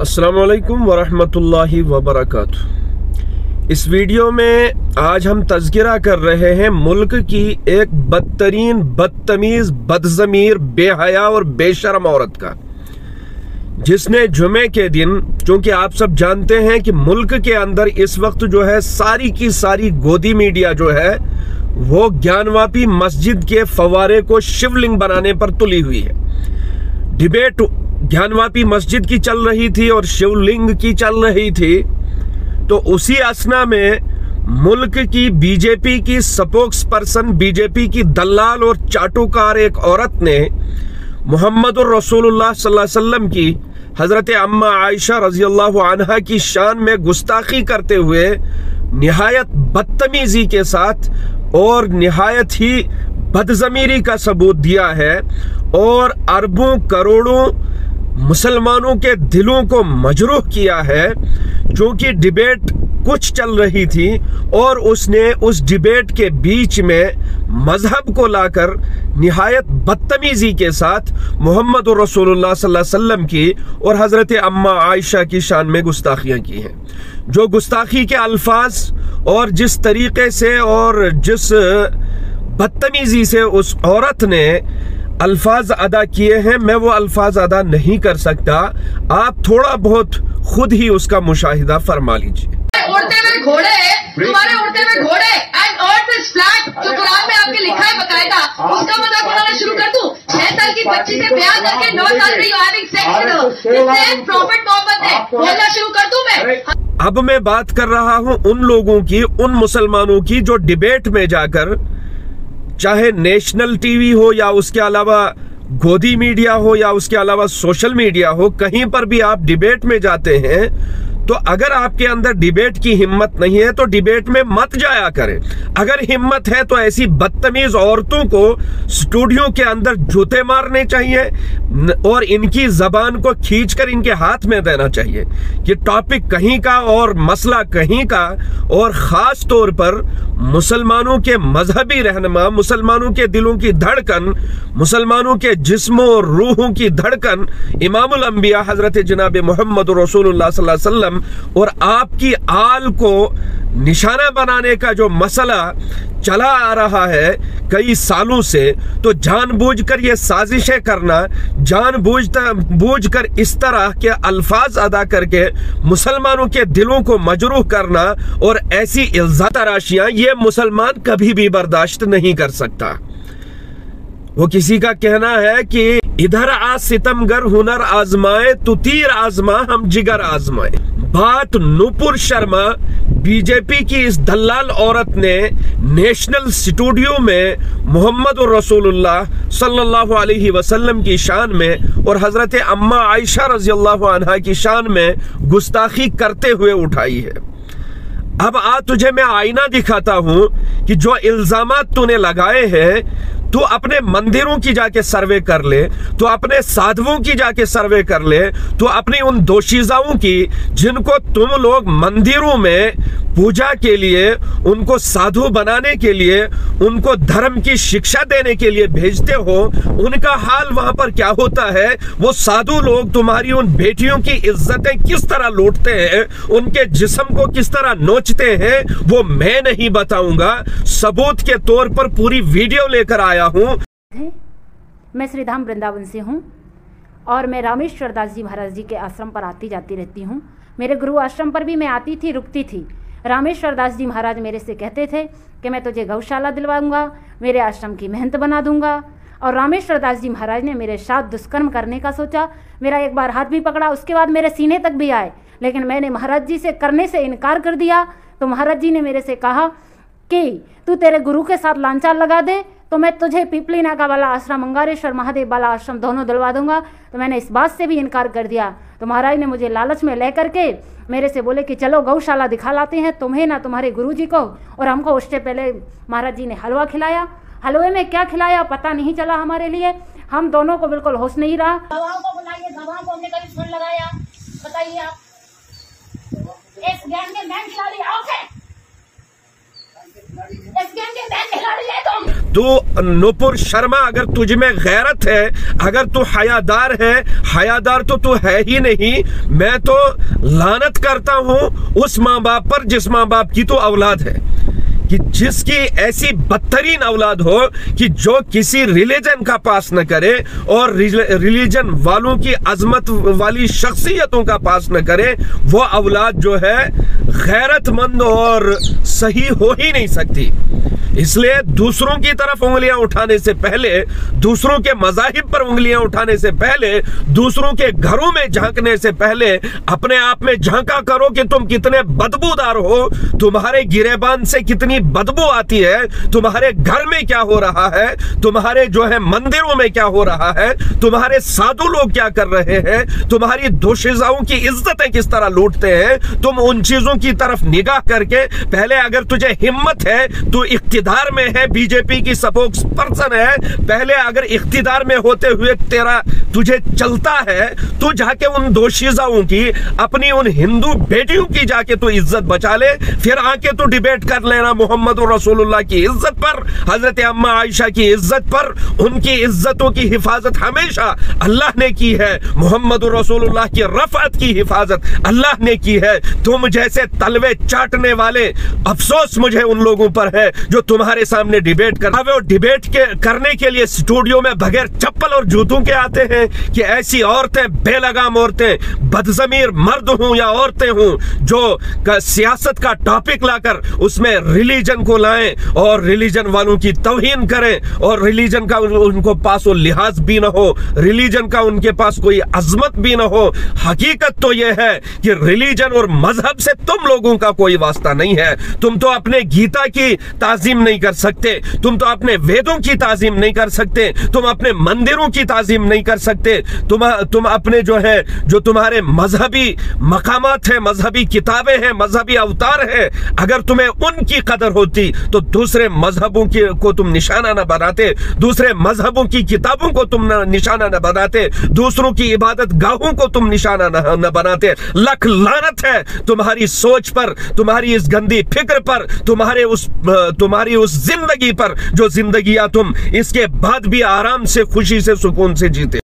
अस्सलामुअलैकुम वरहमतुल्लाहि वबरकातुहू। इस वीडियो में आज हम तज़किरा कर रहे हैं मुल्क की एक बदतरीन, बदतमीज़, बदज़मीर, बेहया और बेशर्म औरत का, जिसने जुमे के दिन, क्योंकि आप सब जानते हैं कि मुल्क के अंदर इस वक्त जो है सारी की सारी गोदी मीडिया जो है वो ज्ञानवापी मस्जिद के फवारे को शिवलिंग बनाने पर तुली हुई है। डिबेट ज्ञानवापी मस्जिद की चल रही थी और शिवलिंग की चल रही थी, तो उसी असना में मुल्क की बीजेपी की स्पोक्स पर्सन, बीजेपी की दलाल और चाटुकार एक औरत ने मुहम्मदुर रसूलुल्लाह सल्लल्लाहु अलैहि वसल्लम की हजरत अम्मा आयशा रज़ियल्लाहु अन्हा की शान में गुस्ताखी करते हुए निहायत बदतमीजी के साथ और निहायत ही बदज़मीरी का सबूत दिया है और अरबों करोड़ों मुसलमानों के दिलों को मजरूह किया है। क्योंकि डिबेट कुछ चल रही थी और उसने उस डिबेट के बीच में मजहब को लाकर निहायत बदतमीजी के साथ मोहम्मद रसूलुल्लाह सल्लल्लाहु अलैहि वसल्लम की और हजरत अम्मा आयशा की शान में गुस्ताखियां की हैं। जो गुस्ताखी के अल्फाज और जिस तरीके से और जिस बदतमीजी से उस औरत ने अल्फाज अदा किए हैं, मैं वो अल्फाज अदा नहीं कर सकता। आप थोड़ा बहुत खुद ही उसका मुशाहिदा फरमा लीजिए। उड़ते हुए घोड़े, तुम्हारे उड़ते हुए घोड़े एंड अर्थ इज फ्लैट, जो कुरान में आपके लिखा है बकायदा, उसका मजाक उड़ाना शुरू कर दूं। 6 साल की बच्ची से ब्याह करके 9 साल में you having sex with prophet Mohammad ने बोलना शुरू कर दूं मैं। अब मैं बात कर रहा हूं उन लोगों की, उन मुसलमानों की जो डिबेट में जाकर, चाहे नेशनल टीवी हो या उसके अलावा गोदी मीडिया हो या उसके अलावा सोशल मीडिया हो, कहीं पर भी आप डिबेट में जाते हैं तो अगर आपके अंदर डिबेट की हिम्मत नहीं है तो डिबेट में मत जाया करें। अगर हिम्मत है तो ऐसी बदतमीज औरतों को स्टूडियो के अंदर जूते मारने चाहिए और इनकी जबान को खींचकर इनके हाथ में देना चाहिए कि टॉपिक कहीं का और मसला कहीं का। और खास तौर पर मुसलमानों के मजहबी रहनुमा, मुसलमानों के दिलों की धड़कन, मुसलमानों के जिस्मों और रूहों की धड़कन इमामुल अंबिया हजरत जनाब मोहम्मद रसूलुल्लाह सल्लल्लाहु अलैहि वसल्लम और आपकी आल को निशाना बनाने का जो मसला चला आ रहा है कई सालों से, तो जानबूझकर ये साजिशें करना, जानबूझकर इस तरह के अल्फाज अदा करके मुसलमानों के दिलों को मजरूह करना और ऐसी इल्ज़ाम तराशियां, ये मुसलमान कभी भी बर्दाश्त नहीं कर सकता। वो किसी का कहना है कि इधर आ सितमगर हुनर आजमाए, तू तीर आजमा हम जिगर आजमाए। बात नूपुर शर्मा बीजेपी की इस दलाल औरत ने नेशनल स्टूडियो में मोहम्मद रसूलुल्लाह सल्लल्लाहु अलैहि वसल्लम की शान में और हजरत अम्मा आयशा रज़ियल्लाहु अन्हा की शान में गुस्ताखी करते हुए उठाई है। अब तुझे मैं आईना दिखाता हूं कि जो इल्जामात तूने लगाए हैं, तू अपने मंदिरों की जाके सर्वे कर ले, तो अपने साधुओं की जाके सर्वे कर ले, तो अपनी उन दोशीजाओं की जिनको तुम लोग मंदिरों में पूजा के लिए, उनको साधु बनाने के लिए, उनको धर्म की शिक्षा देने के लिए भेजते हो, उनका हाल वहां पर क्या होता है। वो साधु लोग तुम्हारी उन बेटियों की इज्जतें किस तरह लूटते हैं, उनके जिस्म को किस तरह नोचते हैं, वो मैं नहीं बताऊंगा। सबूत के तौर पर पूरी वीडियो लेकर आया हूं। मैं श्रीधाम वृंदावन से हूं और मैं रामेश्वर दास जी महाराज जी के आश्रम पर आती जाती रहती हूं। मेरे गुरु आश्रम पर भी मैं आती थी, रुकती थी। रामेश्वर दास जी महाराज मेरे से कहते थे कि मैं तुझे गौशाला दिलवाऊंगा, मेरे आश्रम की महंत बना दूंगा। और रामेश्वर दास जी महाराज ने मेरे साथ दुष्कर्म करने का सोचा। मेरा एक बार हाथ भी पकड़ा, उसके बाद मेरे सीने तक भी आए, लेकिन मैंने महाराज जी से करने से इनकार कर दिया। तो महाराज जी ने मेरे से कहा कि तू तेरे गुरु के साथ लांचार लगा दे तो मैं तुझे पिपली नाका वाला आश्रम, अंगारेश्वर महादेव वाला आश्रम दोनों दिलवा दूंगा। तो मैंने इस बात से भी इनकार कर दिया। तो महाराज ने मुझे लालच में लेकर के मेरे से बोले कि चलो गौशाला दिखा लाते हैं तुम्हें ना तुम्हारे गुरुजी को। और हमको उससे पहले महाराज जी ने हलवा खिलाया। हलवे में क्या खिलाया पता नहीं चला हमारे लिए, हम दोनों को बिल्कुल होश नहीं रहा। दवाओं को बुलाइए, दवाओं को हमने कभी फोन लगाया, बताइए आप। एक ज्ञान में मैं खिला लिया। ओके एसकेएम के बहन खिलाड़ी है तुम। तू नुपुर शर्मा, अगर तुझ में गैरत है, अगर तू हयादार है, हयादार तो तू है ही नहीं। मैं तो लानत करता हूं उस माँ बाप पर जिस माँ बाप की तो औलाद है, कि जिसकी ऐसी बदतरीन औलाद हो कि जो किसी रिलीजन का पास न करे और रिलीजन वालों की अजमत वाली शख्सियतों का पास न करे, वो औलाद जो है गैरतमंद और सही हो ही नहीं सकती। इसलिए दूसरों की तरफ उंगलियां उठाने से पहले, दूसरों के मजाहिब पर उंगलियां उठाने से पहले, दूसरों के घरों में झांकने से पहले अपने आप में झांका करो कि तुम कितने बदबूदार हो, तुम्हारे गिरेबान से कितनी बदबू आती है, तुम्हारे घर में क्या हो रहा है, तुम्हारे जो है मंदिरों में क्या हो रहा है, तुम्हारे साधु लोग क्या कर रहे हैं, तुम्हारी दोशीज़ाओं की इज्जतें किस तरह लूटते हैं। तुम उन चीजों की तरफ निगाह करके पहले, अगर तुझे हिम्मत है, तू इख्तिदार में है, बीजेपी की स्पोक्स पर्सन है, पहले अगर इख्तिदार में होते हुए तुझे चलता है, तू जाके उन दोशीज़ाओं की, अपनी उन हिंदू बेटियों की जाके तू इज्जत बचा ले, फिर आके तू डिबेट कर लेना मोहम्मद रसूलुल्लाह की इज्जत पर, हजरत अम्मा आयशा की इज्जत पर। उनकी इज्जतों की हिफाजत हमेशा अल्लाह ने की है, मोहम्मद रसूलुल्लाह की रफ़अत की हिफाजत अल्लाह ने की है। तुम जैसे तलवे चाटने वाले, अफसोस मुझे उन लोगों पर है जो तुम्हारे सामने डिबेट कर रहे हो। डिबेट करने के लिए स्टूडियो में बगैर चप्पल और जूतों के आते हैं कि ऐसी औरतें, बेलगाम औरतें, बदजमीर मर्द हों या औरतें हों, जो सियासत का टॉपिक लाकर उसमें रिलीजन को लाएं और रिलीजन वालों की तौहीन करें, और रिलीजन का उनको पास वो लिहाज भी ना हो, रिलीजन का उनके पास कोई अजमत भी ना हो। हकीकत तो यह है कि रिलीजन और मजहब से तुम लोगों का कोई वास्ता नहीं है। तुम तो अपने गीता की ताजीम नहीं कर सकते, तुम तो अपने वेदों की ताजीम नहीं कर सकते, तुम अपने मंदिरों की ताजीम नहीं कर सकते, तुम अपने जो है, जो तुम्हारे मजहबी मकामात है, मजहबी किताबें हैं, मजहबी अवतार है, अगर तुम्हें उनकी कदर होती तो दूसरे मजहबों को तुम निशाना न बनाते, दूसरे मजहबों की किताबों को तुम निशाना न बनाते, दूसरों की इबादत गाहों को तुम निशाना न बनाते। लख लानत है तुम्हारी सोच पर, तुम्हारी इस गंदी फिक्र पर, तुम्हारी उस जिंदगी पर जो जिंदगियां तुम इसके बाद भी आराम से, खुशी से, सुकून से जीते।